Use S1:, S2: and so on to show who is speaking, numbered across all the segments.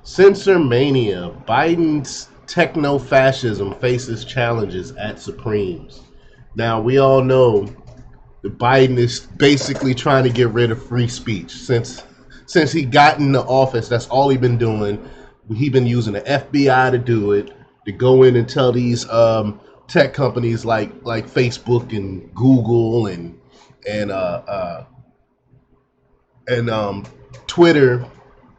S1: Censor-Mania. Biden's technofascism faces challenges at Supremes. Now, we all know that Biden is basically trying to get rid of free speech. Since he got into office, that's all he's been doing. He's been using the FBI to do it, to go in and tell these tech companies like Facebook and Google and uh, uh, and Twitter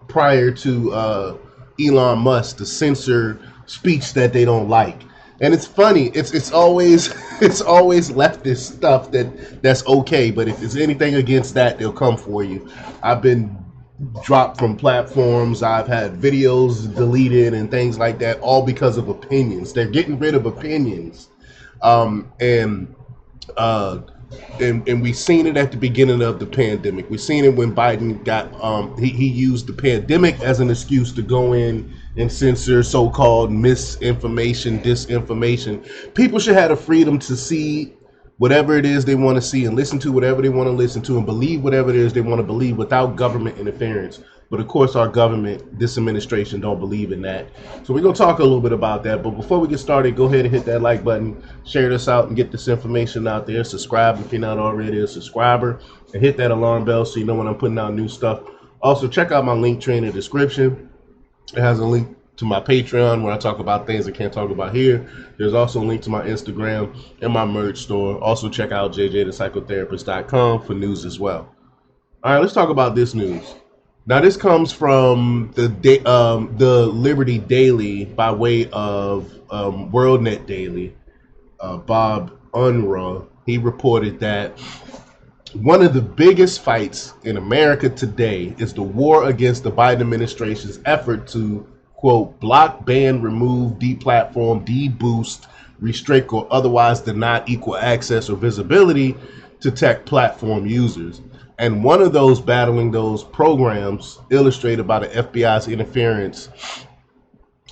S1: prior to Elon Musk to censor speech that they don't like. And it's funny. It's always it's always leftist stuff that's okay. But if it's anything against that, they'll come for you. I've been dropped from platforms. I've had videos deleted and things like that, all because of opinions. They're getting rid of opinions, um, and uh, and we've seen it at the beginning of the pandemic. We've seen it when Biden got he used the pandemic as an excuse to go in and censor so-called misinformation, disinformation. People should have the freedom to see whatever it is they want to see and listen to whatever they want to listen to and believe whatever it is they want to believe without government interference. But of course, our government, this administration, don't believe in that. So we're going to talk a little bit about that. But before we get started, go ahead and hit that like button, share this out, and get this information out there. Subscribe if you're not already a subscriber, and hit that alarm bell so you know when I'm putting out new stuff. Also, check out my link tree in the description. It has a link to my Patreon where I talk about things I can't talk about here. There's also a link to my Instagram and my merch store. Also, check out jjthepsychotherapist.com for news as well. All right, let's talk about this news. Now, this comes from the Liberty Daily by way of WorldNet Daily. Bob Unruh, he reported that one of the biggest fights in America today is the war against the Biden administration's effort to, quote, block, ban, remove, deplatform, deboost, restrict, or otherwise deny equal access or visibility to tech platform users. And one of those battling those programs, illustrated by the FBI's interference,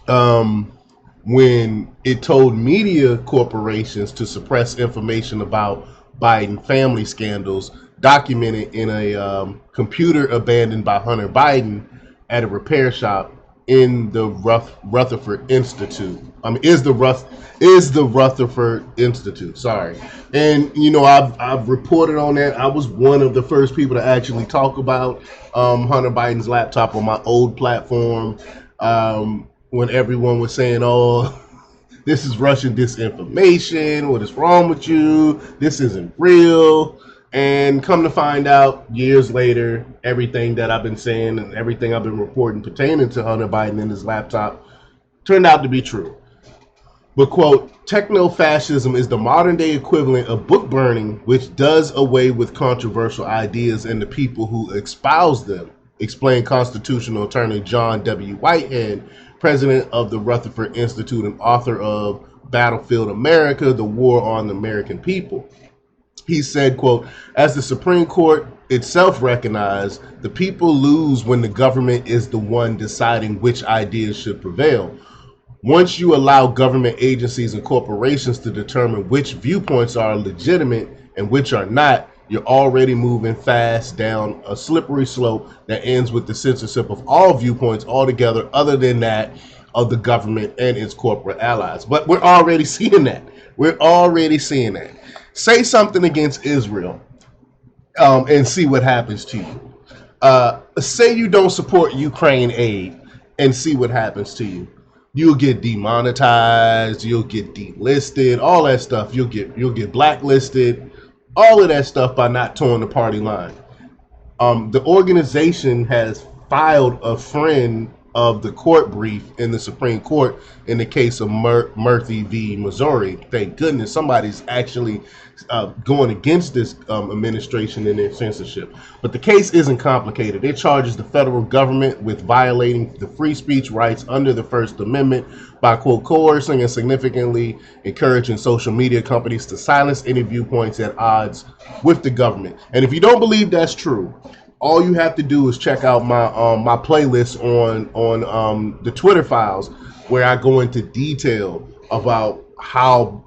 S1: when it told media corporations to suppress information about Biden family scandals documented in a computer abandoned by Hunter Biden at a repair shop in the Rutherford Institute. Is the Rutherford Institute. Sorry. And you know, I've reported on that. I was one of the first people to actually talk about Hunter Biden's laptop on my old platform, when everyone was saying, "Oh, this is Russian disinformation. What is wrong with you? This isn't real." And come to find out, years later, everything that I've been saying and everything I've been reporting pertaining to Hunter Biden and his laptop turned out to be true. But, quote, technofascism is the modern day equivalent of book burning, which does away with controversial ideas and the people who espouse them, explained constitutional attorney John W. Whitehead, president of the Rutherford Institute and author of Battlefield America, The War on the American People. He said, quote, as the Supreme Court itself recognized, the people lose when the government is the one deciding which ideas should prevail. Once you allow government agencies and corporations to determine which viewpoints are legitimate and which are not, you're already moving fast down a slippery slope that ends with the censorship of all viewpoints altogether, other than that of the government and its corporate allies. But we're already seeing that. We're already seeing that. Say something against Israel and see what happens to you. Say you don't support Ukraine aid and see what happens to you. You'll get demonetized, you'll get delisted, all that stuff. You'll get blacklisted, all of that stuff by not towing the party line. The organization has filed a friend of the court brief in the Supreme Court in the case of Murphy v. Missouri. Thank goodness somebody's actually going against this administration and their censorship. But the case isn't complicated. It charges the federal government with violating the free speech rights under the First Amendment by, quote, coercing and significantly encouraging social media companies to silence any viewpoints at odds with the government. And if you don't believe that's true, all you have to do is check out my playlist on the Twitter files, where I go into detail about how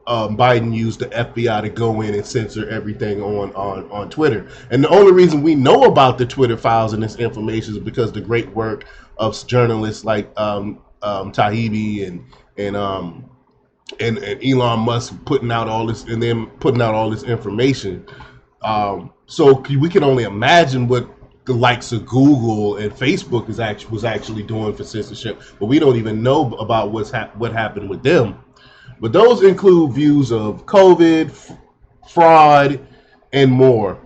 S1: Biden used the FBI to go in and censor everything on Twitter. And the only reason we know about the Twitter files and this information is because the great work of journalists like Taibbi and Elon Musk putting out all this and then putting out all this information. So we can only imagine what the likes of Google and Facebook was actually doing for censorship, but we don't even know about what happened with them. But those include views of COVID, fraud, and more.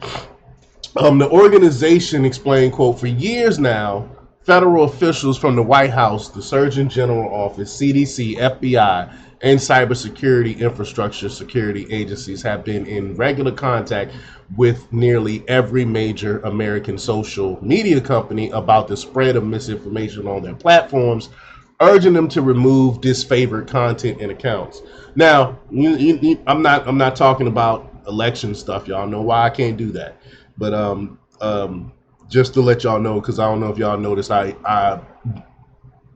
S1: The organization explained, quote, for years now, federal officials from the White House, the Surgeon General Office, CDC, FBI, and cybersecurity infrastructure security agencies have been in regular contact with nearly every major American social media company about the spread of misinformation on their platforms, urging them to remove disfavored content and accounts. Now, I'm not talking about election stuff. Y'all know why I can't do that. But just to let y'all know, because I don't know if y'all noticed, I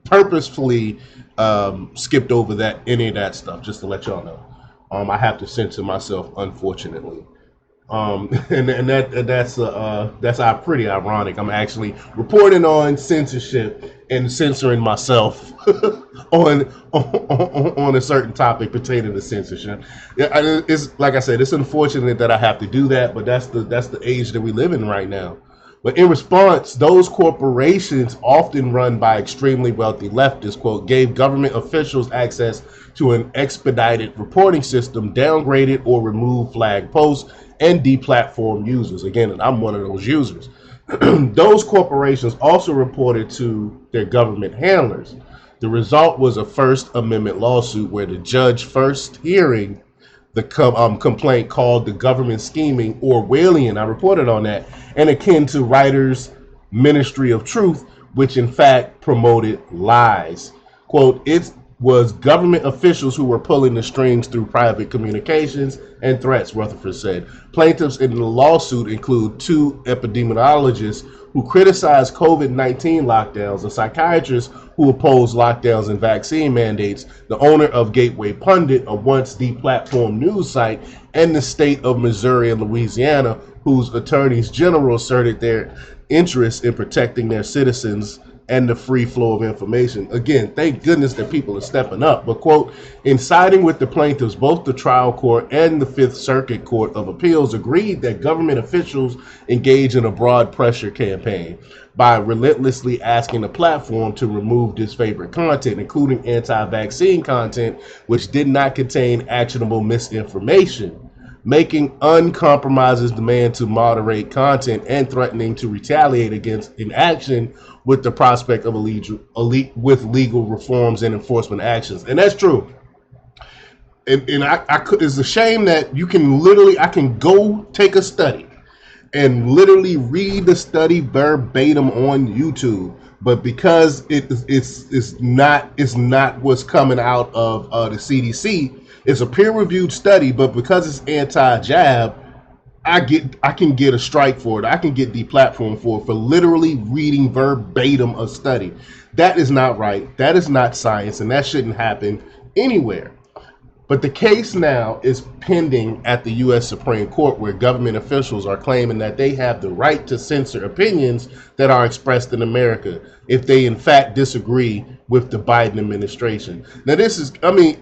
S1: purposefully skipped over any of that stuff, just to let y'all know. I have to censor myself, unfortunately. And that's pretty ironic. I'm actually reporting on censorship and censoring myself on a certain topic pertaining to censorship. It's like I said, it's unfortunate that I have to do that, but that's the age that we live in right now. But in response, those corporations, often run by extremely wealthy leftists, quote, gave government officials access to an expedited reporting system, downgraded or removed flag posts, and deplatformed users. Again, I'm one of those users. Those corporations also reported to their government handlers. The result was a First Amendment lawsuit where the judge, first hearing the complaint, called the government scheming Orwellian. I reported on that, and akin to Writers' Ministry of Truth, which in fact promoted lies. Quote, it was government officials who were pulling the strings through private communications and threats, Rutherford said. Plaintiffs in the lawsuit include 2 epidemiologists who criticized COVID-19 lockdowns, a psychiatrist who opposed lockdowns and vaccine mandates, the owner of Gateway Pundit, a once deplatformed news site, and the state of Missouri and Louisiana, whose attorneys general asserted their interest in protecting their citizens and the free flow of information. Again, thank goodness that people are stepping up. But, quote, in siding with the plaintiffs, both the trial court and the Fifth Circuit Court of Appeals agreed that government officials engage in a broad pressure campaign by relentlessly asking the platform to remove disfavored content, including anti-vaccine content, which did not contain actionable misinformation, making uncompromised demand to moderate content and threatening to retaliate against inaction with the prospect of legal reforms and enforcement actions. And that's true. And it's a shame that I can go take a study and literally read the study verbatim on YouTube, but because it's not what's coming out of the CDC. It's a peer-reviewed study, but because it's anti-jab, I can get a strike for it. I can get deplatformed for literally reading verbatim a study. That is not right. That is not science, and that shouldn't happen anywhere. But the case now is pending at the U.S. Supreme Court, where government officials are claiming that they have the right to censor opinions that are expressed in America if they in fact disagree with the Biden administration. Now the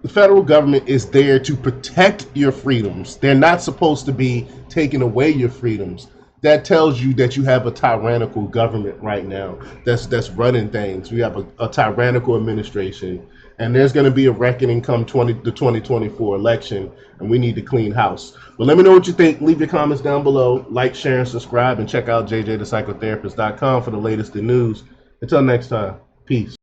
S1: federal government is there to protect your freedoms. They're not supposed to be taking away your freedoms. That tells you that you have a tyrannical government right now that's running things. We have a tyrannical administration, and there's going to be a reckoning come the 2024 election, and we need to clean house. But let me know what you think. Leave your comments down below. Like, share, and subscribe, and check out jjthepsychotherapist.com for the latest in news. Until next time, peace.